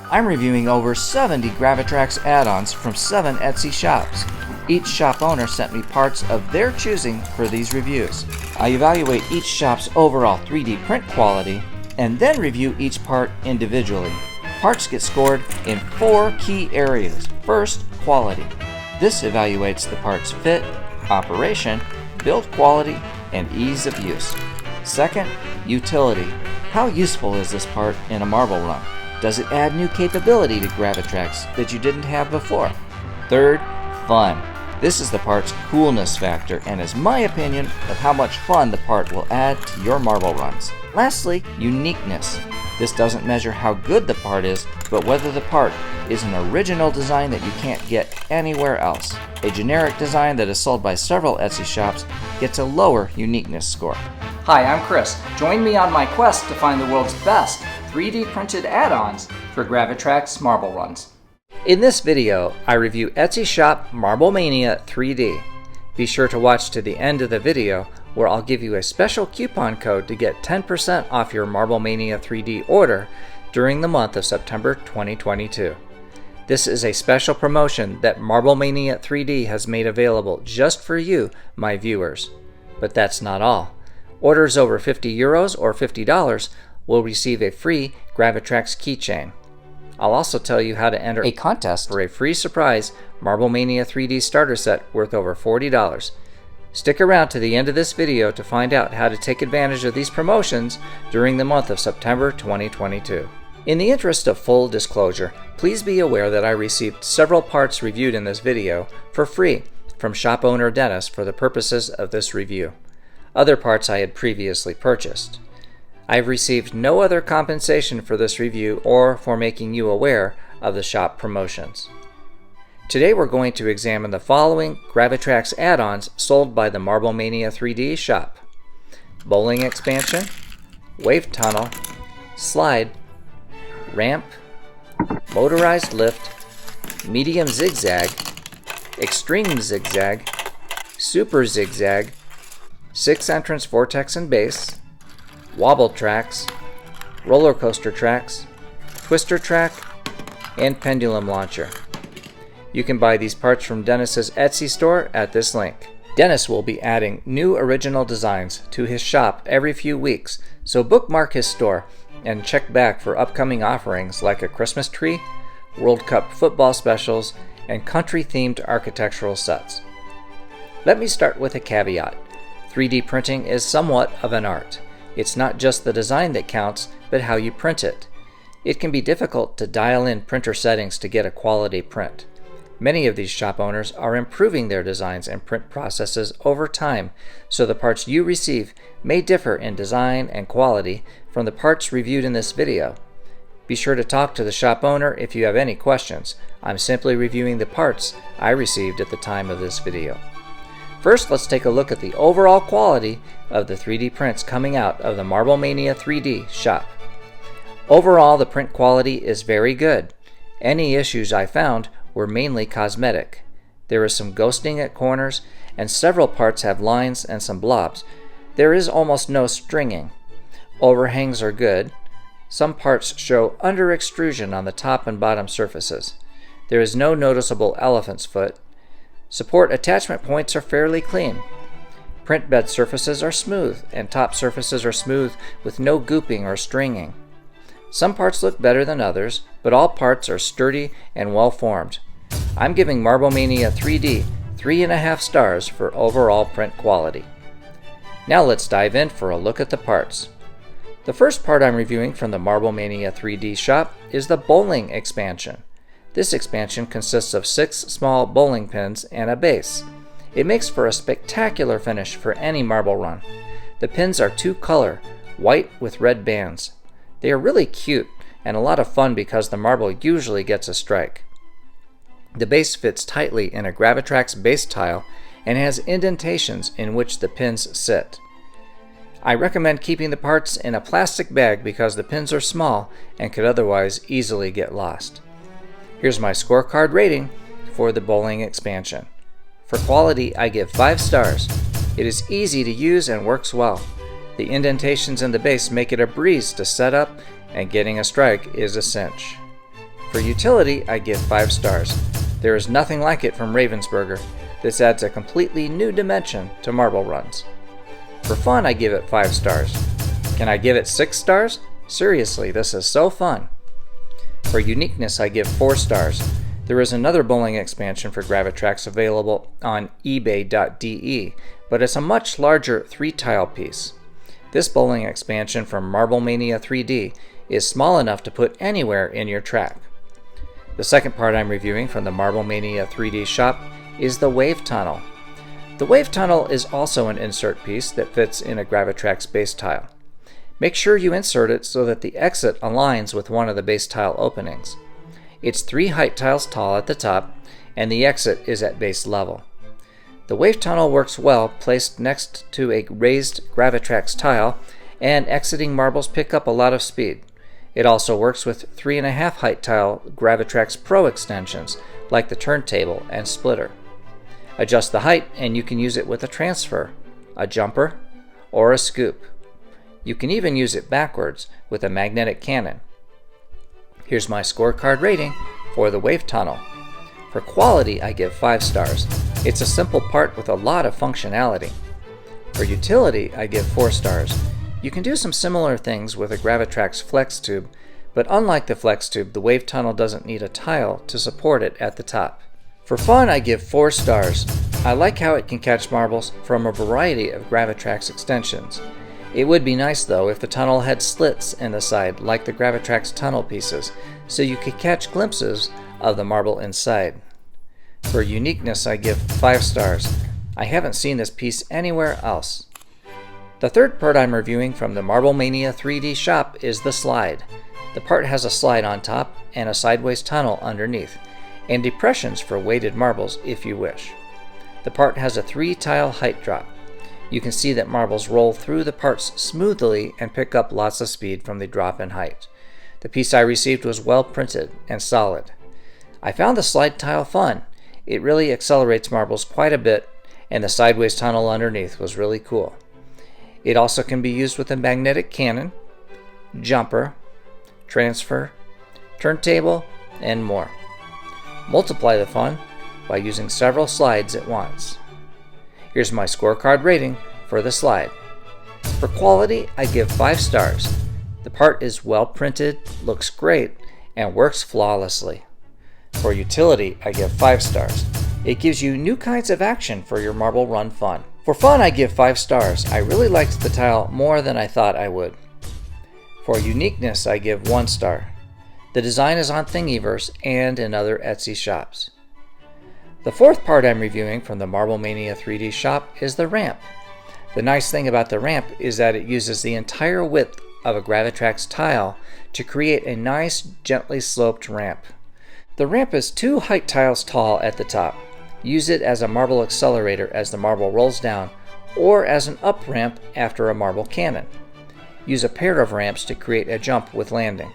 I'm reviewing over 70 GraviTrax add-ons from 7 Etsy shops. Each shop owner sent me parts of their choosing for these reviews. I evaluate each shop's overall 3D print quality and then review each part individually. Parts get scored in 4 key areas. First, quality. This evaluates the part's fit, operation, build quality, and ease of use. Second, utility. How useful is this part in a marble run? Does it add new capability to GraviTrax that you didn't have before? Third, fun. This is the part's coolness factor and is my opinion of how much fun the part will add to your marble runs. Lastly, uniqueness. This doesn't measure how good the part is, but whether the part is an original design that you can't get anywhere else. A generic design that is sold by several Etsy shops gets a lower uniqueness score. Hi, I'm Chris. Join me on my quest to find the world's best 3D printed add-ons for GraviTrax marble runs. In this video, I review Etsy shop MarbleMania3D. Be sure to watch to the end of the video where I'll give you a special coupon code to get 10% off your MarbleMania3D order during the month of September 2022. This is a special promotion that MarbleMania3D has made available just for you, my viewers. But that's not all. Orders over €50 or $50 will receive a free GraviTrax keychain. I'll also tell you how to enter a contest for a free surprise MarbleMania3D starter set worth over $40. Stick around to the end of this video to find out how to take advantage of these promotions during the month of September 2022. In the interest of full disclosure, please be aware that I received several parts reviewed in this video for free from shop owner Dennis for the purposes of this review. Other parts I had previously purchased. I have received no other compensation for this review or for making you aware of the shop promotions. Today we're going to examine the following GraviTrax add-ons sold by the MarbleMania3D shop: bowling expansion, wave tunnel, slide, ramp, motorized lift, medium zigzag, extreme zigzag, super zigzag, 6-entrance vortex and base, Wobble Tracks, roller coaster tracks, twister track, and pendulum launcher. You can buy these parts from Dennis's Etsy store at this link. Dennis will be adding new original designs to his shop every few weeks, so bookmark his store and check back for upcoming offerings like a Christmas tree, World Cup football specials, and country-themed architectural sets. Let me start with a caveat. 3D printing is somewhat of an art. It's not just the design that counts, but how you print it. It can be difficult to dial in printer settings to get a quality print. Many of these shop owners are improving their designs and print processes over time, so the parts you receive may differ in design and quality from the parts reviewed in this video. Be sure to talk to the shop owner if you have any questions. I'm simply reviewing the parts I received at the time of this video. First, let's take a look at the overall quality of the 3D prints coming out of the MarbleMania3D shop. Overall, the print quality is very good. Any issues I found were mainly cosmetic. There is some ghosting at corners, and several parts have lines and some blobs. There is almost no stringing. Overhangs are good. Some parts show under extrusion on the top and bottom surfaces. There is no noticeable elephant's foot. Support attachment points are fairly clean. Print bed surfaces are smooth, and top surfaces are smooth with no gooping or stringing. Some parts look better than others, but all parts are sturdy and well formed. I'm giving MarbleMania3D 3.5 stars for overall print quality. Now let's dive in for a look at the parts. The first part I'm reviewing from the MarbleMania3D shop is the bowling expansion. This expansion consists of 6 small bowling pins and a base. It makes for a spectacular finish for any marble run. The pins are 2-color, white with red bands. They are really cute and a lot of fun because the marble usually gets a strike. The base fits tightly in a GraviTrax base tile and has indentations in which the pins sit. I recommend keeping the parts in a plastic bag because the pins are small and could otherwise easily get lost. Here's my scorecard rating for the bowling expansion. For quality, I give 5 stars. It is easy to use and works well. The indentations in the base make it a breeze to set up, and getting a strike is a cinch. For utility, I give 5 stars. There is nothing like it from Ravensburger. This adds a completely new dimension to marble runs. For fun, I give it 5 stars. Can I give it 6 stars? Seriously, this is so fun. For uniqueness, I give 4 stars. There is another bowling expansion for GraviTrax available on ebay.de, but it's a much larger 3-tile piece. This bowling expansion from MarbleMania3D is small enough to put anywhere in your track. The second part I'm reviewing from the MarbleMania3D shop is the Wave Tunnel. The Wave Tunnel is also an insert piece that fits in a GraviTrax base tile. Make sure you insert it so that the exit aligns with one of the base tile openings. It's 3 height tiles tall at the top, and the exit is at base level. The Wave Tunnel works well placed next to a raised GraviTrax tile, and exiting marbles pick up a lot of speed. It also works with 3.5 height tile GraviTrax Pro extensions, like the turntable and splitter. Adjust the height and you can use it with a transfer, a jumper, or a scoop. You can even use it backwards with a magnetic cannon. Here's my scorecard rating for the Wave Tunnel. For quality, I give 5 stars. It's a simple part with a lot of functionality. For utility, I give 4 stars. You can do some similar things with a GraviTrax Flex Tube, but unlike the Flex Tube, the Wave Tunnel doesn't need a tile to support it at the top. For fun, I give 4 stars. I like how it can catch marbles from a variety of GraviTrax extensions. It would be nice though if the tunnel had slits in the side like the GraviTrax tunnel pieces, so you could catch glimpses of the marble inside. For uniqueness, I give 5 stars. I haven't seen this piece anywhere else. The third part I'm reviewing from the MarbleMania3D shop is the slide. The part has a slide on top and a sideways tunnel underneath, and depressions for weighted marbles if you wish. The part has a 3-tile height drop. You can see that marbles roll through the parts smoothly and pick up lots of speed from the drop in height. The piece I received was well printed and solid. I found the slide tile fun. It really accelerates marbles quite a bit, and the sideways tunnel underneath was really cool. It also can be used with a magnetic cannon, jumper, transfer, turntable, and more. Multiply the fun by using several slides at once. Here's my scorecard rating for the slide. For quality, I give 5 stars. The part is well printed, looks great, and works flawlessly. For utility, I give 5 stars. It gives you new kinds of action for your marble run fun. For fun, I give 5 stars. I really liked the tile more than I thought I would. For uniqueness, I give 1 star. The design is on Thingiverse and in other Etsy shops. The fourth part I'm reviewing from the MarbleMania3D shop is the ramp. The nice thing about the ramp is that it uses the entire width of a GraviTrax tile to create a nice, gently sloped ramp. The ramp is 2 height tiles tall at the top. Use it as a marble accelerator as the marble rolls down, or as an up ramp after a marble cannon. Use a pair of ramps to create a jump with landing.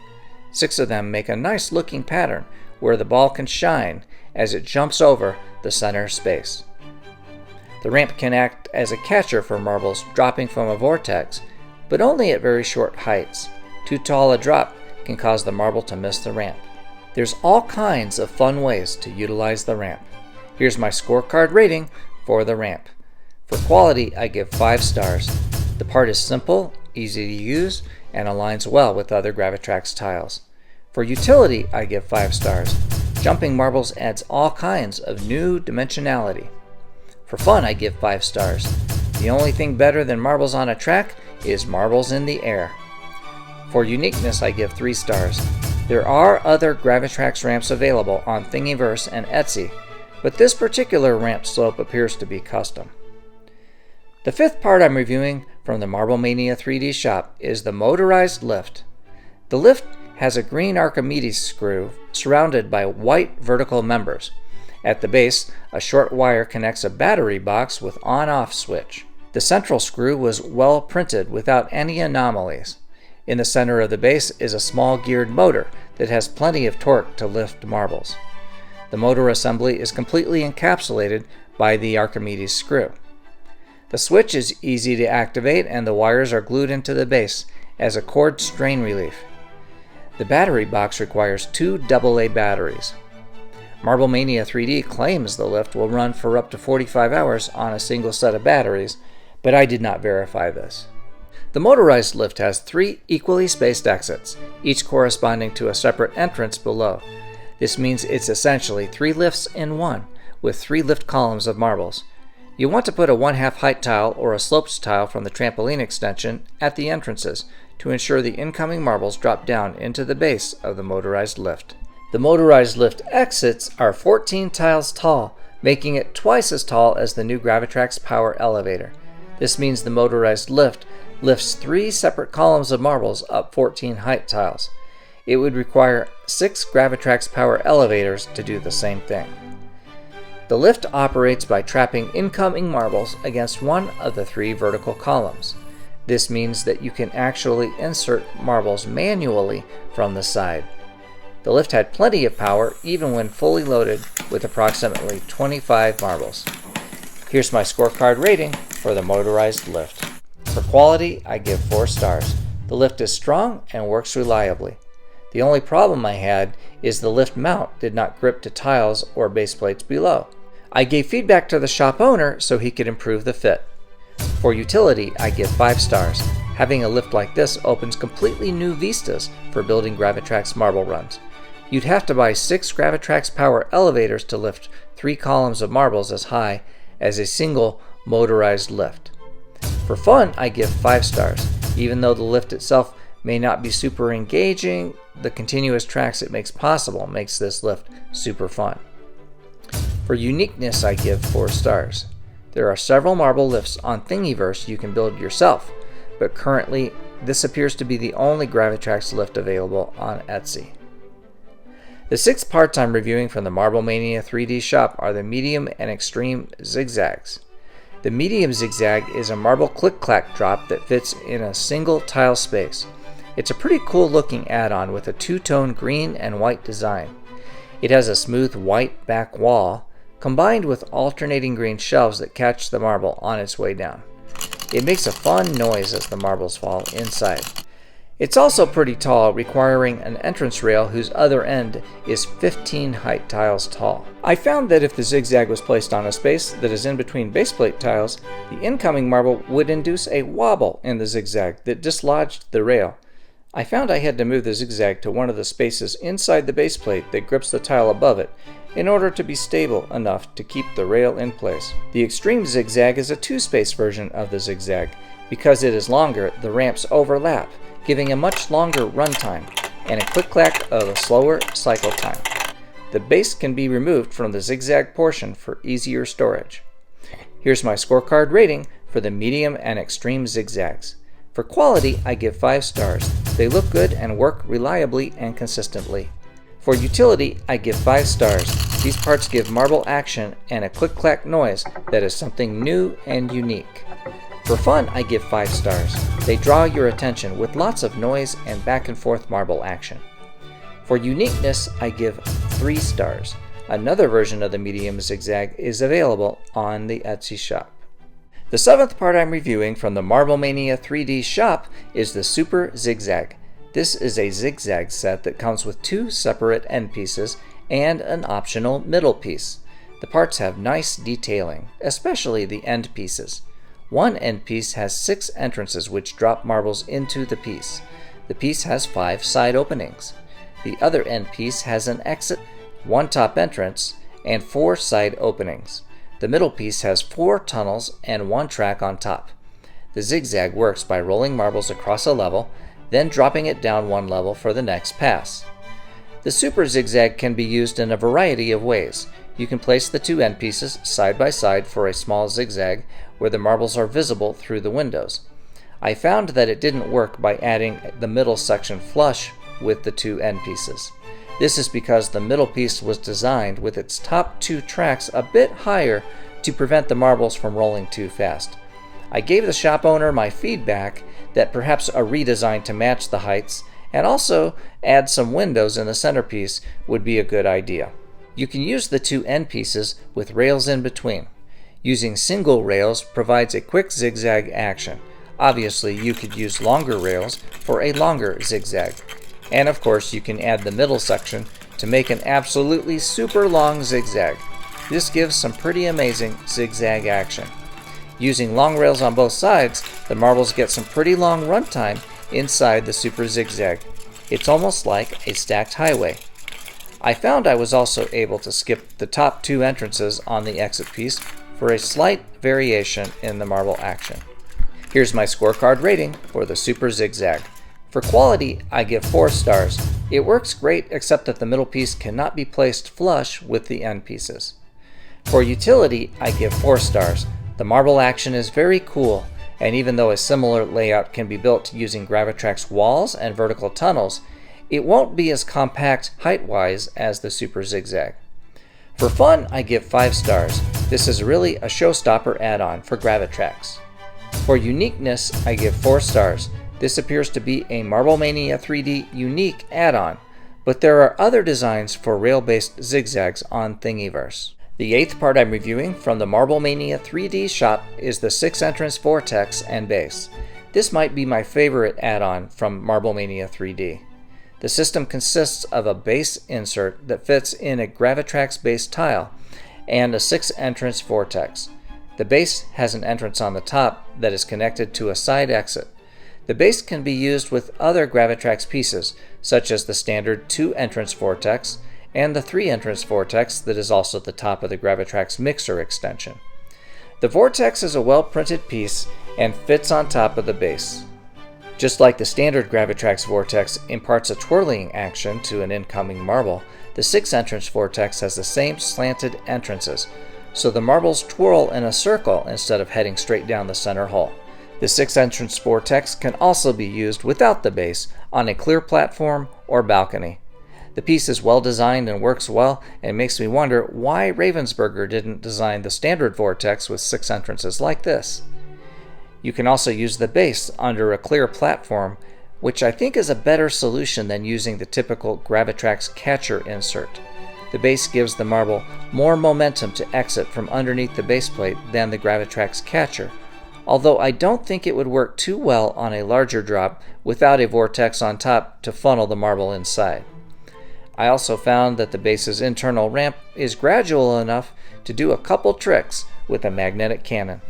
6 of them make a nice looking pattern where the ball can shine as it jumps over the center space. The ramp can act as a catcher for marbles dropping from a vortex, but only at very short heights. Too tall a drop can cause the marble to miss the ramp. There's all kinds of fun ways to utilize the ramp. Here's my scorecard rating for the ramp. For quality, I give 5 stars. The part is simple, easy to use, and aligns well with other GraviTrax tiles. For utility, I give 5 stars. Jumping marbles adds all kinds of new dimensionality. For fun, I give 5 stars. The only thing better than marbles on a track is marbles in the air. For uniqueness, I give 3 stars. There are other GraviTrax ramps available on Thingiverse and Etsy, but this particular ramp slope appears to be custom. The fifth part I'm reviewing from the MarbleMania3D shop is the Motorized Lift. The lift has a green Archimedes screw surrounded by white vertical members. At the base, a short wire connects a battery box with on-off switch. The central screw was well printed without any anomalies. In the center of the base is a small geared motor that has plenty of torque to lift marbles. The motor assembly is completely encapsulated by the Archimedes screw. The switch is easy to activate and the wires are glued into the base as a cord strain relief. The battery box requires 2 AA batteries. MarbleMania3D claims the lift will run for up to 45 hours on a single set of batteries, but I did not verify this. The motorized lift has 3 equally spaced exits, each corresponding to a separate entrance below. This means it's essentially 3 lifts in one, with 3 lift columns of marbles. You want to put a 1/2 height tile or a sloped tile from the trampoline extension at the entrances to ensure the incoming marbles drop down into the base of the motorized lift. The motorized lift exits are 14 tiles tall, making it twice as tall as the new GraviTrax power elevator. This means the motorized lift lifts 3 separate columns of marbles up 14 height tiles. It would require 6 GraviTrax power elevators to do the same thing. The lift operates by trapping incoming marbles against one of the 3 vertical columns. This means that you can actually insert marbles manually from the side. The lift had plenty of power even when fully loaded with approximately 25 marbles. Here's my scorecard rating for the motorized lift. For quality, I give 4 stars. The lift is strong and works reliably. The only problem I had is the lift mount did not grip to tiles or base plates below. I gave feedback to the shop owner so he could improve the fit. For utility, I give 5 stars. Having a lift like this opens completely new vistas for building GraviTrax marble runs. You'd have to buy 6 GraviTrax power elevators to lift 3 columns of marbles as high as a single motorized lift. For fun, I give 5 stars. Even though the lift itself may not be super engaging, the continuous tracks it makes possible makes this lift super fun. For uniqueness, I give 4 stars. There are several marble lifts on Thingiverse you can build yourself, but currently this appears to be the only GraviTrax lift available on Etsy. The 6 parts I'm reviewing from the MarbleMania3D shop are the medium and extreme zigzags. The medium zigzag is a marble click-clack drop that fits in a single tile space. It's a pretty cool looking add-on with a 2-tone green and white design. It has a smooth white back wall combined with alternating green shelves that catch the marble on its way down. It makes a fun noise as the marbles fall inside. It's also pretty tall, requiring an entrance rail whose other end is 15 height tiles tall. I found that if the zigzag was placed on a space that is in between base plate tiles, the incoming marble would induce a wobble in the zigzag that dislodged the rail. I found I had to move the zigzag to one of the spaces inside the base plate that grips the tile above it in order to be stable enough to keep the rail in place. The extreme zigzag is a 2-space version of the zigzag. Because it is longer, the ramps overlap, giving a much longer run time and a click-clack of a slower cycle time. The base can be removed from the zigzag portion for easier storage. Here's my scorecard rating for the medium and extreme zigzags. For quality, I give 5 stars. They look good and work reliably and consistently. For utility, I give 5 stars. These parts give marble action and a click-clack noise that is something new and unique. For fun, I give 5 stars. They draw your attention with lots of noise and back and forth marble action. For uniqueness, I give 3 stars. Another version of the medium zigzag is available on the Etsy shop. The 7th part I'm reviewing from the MarbleMania3D shop is the Super Zigzag. This is a zigzag set that comes with 2 separate end pieces and an optional middle piece. The parts have nice detailing, especially the end pieces. One end piece has 6 entrances which drop marbles into the piece. The piece has 5 side openings. The other end piece has an exit, 1 top entrance, and 4 side openings. The middle piece has 4 tunnels and 1 track on top. The zigzag works by rolling marbles across a level, then dropping it down 1 level for the next pass. The Super Zigzag can be used in a variety of ways. You can place the 2 end pieces side by side for a small zigzag where the marbles are visible through the windows. I found that it didn't work by adding the middle section flush with the 2 end pieces. This is because the middle piece was designed with its top 2 tracks a bit higher to prevent the marbles from rolling too fast. I gave the shop owner my feedback that perhaps a redesign to match the heights and also add some windows in the centerpiece would be a good idea. You can use the 2 end pieces with rails in between. Using single rails provides a quick zigzag action. Obviously, you could use longer rails for a longer zigzag. And of course, you can add the middle section to make an absolutely super long zigzag. This gives some pretty amazing zigzag action. Using long rails on both sides, the marbles get some pretty long runtime inside the super zigzag. It's almost like a stacked highway. I found I was also able to skip the top two entrances on the exit piece for a slight variation in the marble action. Here's my scorecard rating for the super zigzag. For quality, I give 4 stars. It works great except that the middle piece cannot be placed flush with the end pieces. For utility, I give 4 stars. The marble action is very cool, and even though a similar layout can be built using GraviTrax walls and vertical tunnels, it won't be as compact height-wise as the super zigzag. For fun, I give 5 stars. This is really a showstopper add-on for GraviTrax. For uniqueness, I give 4 stars. This appears to be a MarbleMania3D unique add-on, but there are other designs for rail-based zigzags on Thingiverse. The 8th part I'm reviewing from the MarbleMania3D shop is the 6-entrance Vortex and base. This might be my favorite add-on from MarbleMania3D. The system consists of a base insert that fits in a GraviTrax base tile and a 6-entrance Vortex. The base has an entrance on the top that is connected to a side exit. The base can be used with other GraviTrax pieces, such as the standard 2-entrance Vortex and the 3-entrance Vortex that is also at the top of the GraviTrax mixer extension. The Vortex is a well-printed piece and fits on top of the base. Just like the standard GraviTrax Vortex imparts a twirling action to an incoming marble, the 6-entrance Vortex has the same slanted entrances, so the marbles twirl in a circle instead of heading straight down the center hole. The 6-entrance Vortex can also be used without the base on a clear platform or balcony. The piece is well designed and works well, and makes me wonder why Ravensburger didn't design the standard Vortex with 6 entrances like this. You can also use the base under a clear platform, which I think is a better solution than using the typical GraviTrax catcher insert. The base gives the marble more momentum to exit from underneath the base plate than the GraviTrax catcher, although I don't think it would work too well on a larger drop without a Vortex on top to funnel the marble inside. I also found that the base's internal ramp is gradual enough to do a couple tricks with a magnetic cannon.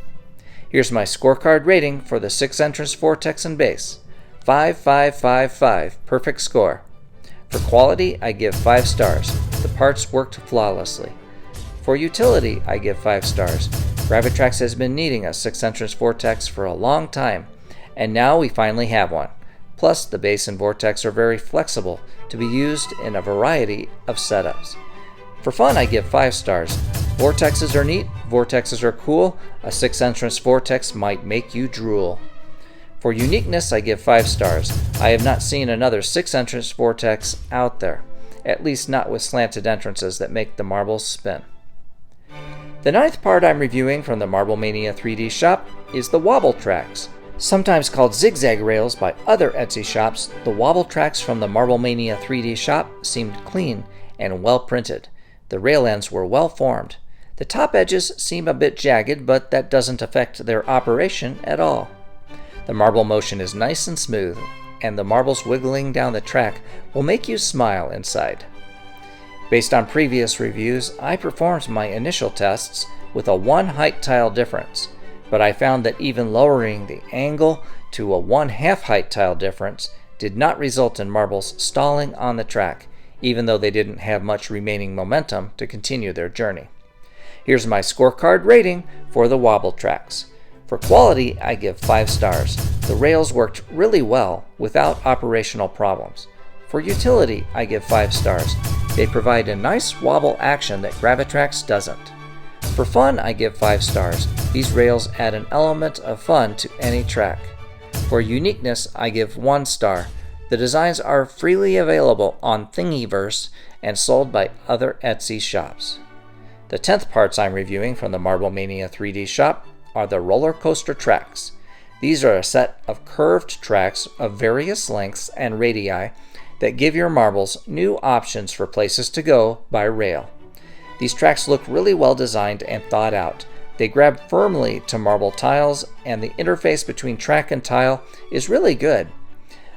Here's my scorecard rating for the 6-entrance Vortex and base. 5, 5, 5, 5, perfect score. For quality, I give 5 stars. The parts worked flawlessly. For utility, I give 5 stars. GraviTrax has been needing a 6-entrance Vortex for a long time, and now we finally have one. Plus, the base and Vortex are very flexible to be used in a variety of setups. For fun, I give 5 stars. Vortexes are neat, Vortexes are cool, a 6-entrance Vortex might make you drool. For uniqueness, I give 5 stars. I have not seen another 6-entrance Vortex out there, at least not with slanted entrances that make the marbles spin. The 9th part I'm reviewing from the MarbleMania3D shop is the Wobble Tracks. Sometimes called zigzag rails by other Etsy shops, the Wobble Tracks from the MarbleMania3D shop seemed clean and well printed. The rail ends were well formed. The top edges seem a bit jagged, but that doesn't affect their operation at all. The marble motion is nice and smooth, and the marbles wiggling down the track will make you smile inside. Based on previous reviews, I performed my initial tests with a 1 height tile difference, but I found that even lowering the angle to a 1/2 height tile difference did not result in marbles stalling on the track, even though they didn't have much remaining momentum to continue their journey. Here's my scorecard rating for the Wobble Tracks. For quality, I give 5 stars. The rails worked really well without operational problems. For utility, I give 5 stars. They provide a nice wobble action that GraviTrax doesn't. For fun, I give 5 stars. These rails add an element of fun to any track. For uniqueness, I give 1 star. The designs are freely available on Thingiverse and sold by other Etsy shops. The 10th parts I'm reviewing from the MarbleMania3D shop are the roller coaster tracks. These are a set of curved tracks of various lengths and radii that give your marbles new options for places to go by rail. These tracks look really well designed and thought out. They grab firmly to marble tiles, and the interface between track and tile is really good.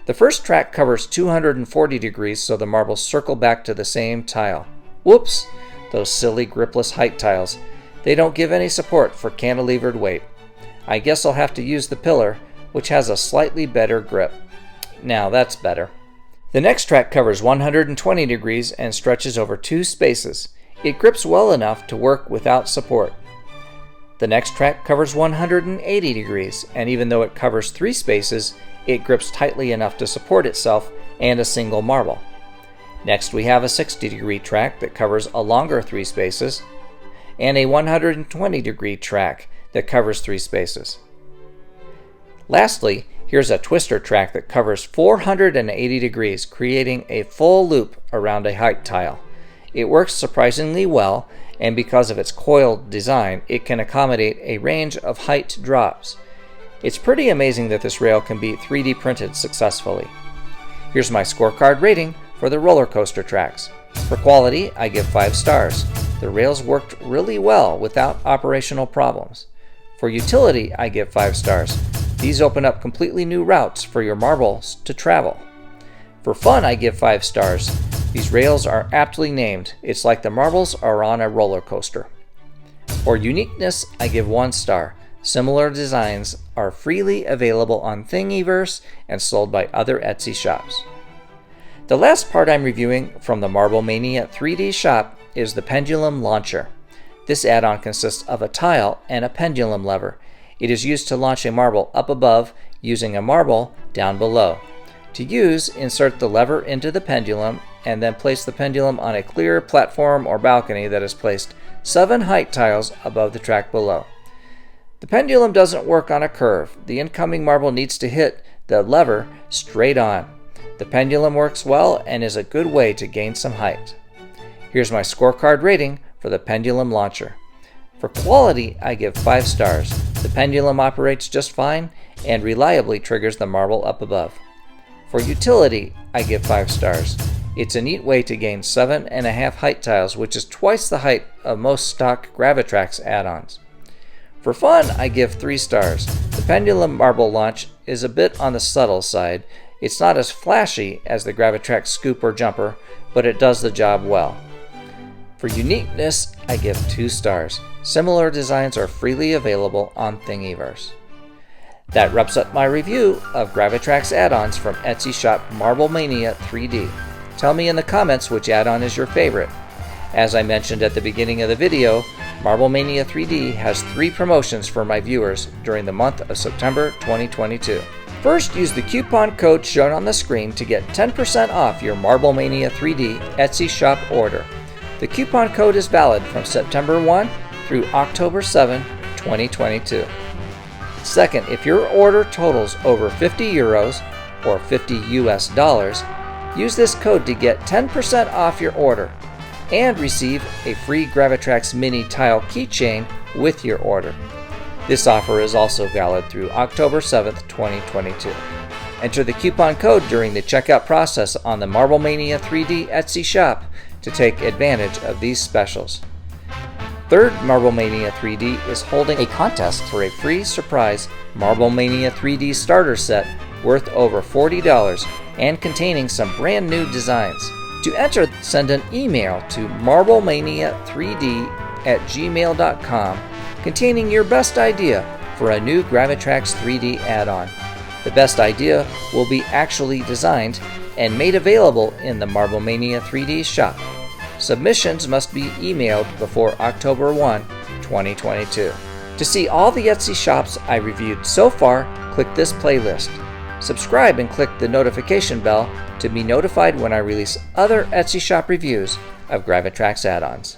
The first track covers 240 degrees so the marbles circle back to the same tile. Whoops! Those silly gripless height tiles. They don't give any support for cantilevered weight. I guess I'll have to use the pillar, which has a slightly better grip. Now that's better. The next track covers 120 degrees and stretches over 2 spaces. It grips well enough to work without support. The next track covers 180 degrees, and even though it covers 3 spaces, it grips tightly enough to support itself and a single marble. Next we have a 60 degree track that covers a longer 3 spaces, and a 120 degree track that covers 3 spaces. Lastly, here's a twister track that covers 480 degrees, creating a full loop around a height tile. It works surprisingly well, and because of its coiled design, it can accommodate a range of height drops. It's pretty amazing that this rail can be 3D printed successfully. Here's my scorecard rating for the roller coaster tracks. For quality, I give 5 stars. The rails worked really well without operational problems. For utility, I give 5 stars. These open up completely new routes for your marbles to travel. For fun, I give 5 stars. These rails are aptly named. It's like the marbles are on a roller coaster. For uniqueness, I give 1 star. Similar designs are freely available on Thingiverse and sold by other Etsy shops. The last part I'm reviewing from the MarbleMania3D shop is the Pendulum Launcher. This add-on consists of a tile and a pendulum lever. It is used to launch a marble up above using a marble down below. To use, insert the lever into the pendulum and then place the pendulum on a clear platform or balcony that is placed 7 height tiles above the track below. The pendulum doesn't work on a curve. The incoming marble needs to hit the lever straight on. The pendulum works well and is a good way to gain some height. Here's my scorecard rating for the Pendulum Launcher. For quality, I give 5 stars. The pendulum operates just fine and reliably triggers the marble up above. For utility, I give 5 stars. It's a neat way to gain 7.5 height tiles, which is twice the height of most stock GraviTrax add-ons. For fun, I give 3 stars. The pendulum marble launch is a bit on the subtle side. It's not as flashy as the GraviTrax scoop or jumper, but it does the job well. For uniqueness, I give 2 stars. Similar designs are freely available on Thingiverse. That wraps up my review of GraviTrax add-ons from Etsy shop MarbleMania3D. Tell me in the comments which add-on is your favorite. As I mentioned at the beginning of the video, MarbleMania3D has 3 promotions for my viewers during the month of September 2022. First, use the coupon code shown on the screen to get 10% off your MarbleMania3D Etsy shop order. The coupon code is valid from September 1 through October 7, 2022. Second, if your order totals over 50 euros or 50 US dollars, use this code to get 10% off your order and receive a free GraviTrax mini tile keychain with your order. This offer is also valid through October 7th, 2022. Enter the coupon code during the checkout process on the MarbleMania3D Etsy shop to take advantage of these specials. Third, MarbleMania3D is holding a contest for a free surprise MarbleMania3D starter set worth over $40 and containing some brand new designs. To enter, send an email to marblemania3d@gmail.com containing your best idea for a new GraviTrax 3D add-on. The best idea will be actually designed and made available in the MarbleMania3D shop. Submissions must be emailed before October 1, 2022. To see all the Etsy shops I reviewed so far, click this playlist. Subscribe and click the notification bell to be notified when I release other Etsy shop reviews of GraviTrax add-ons.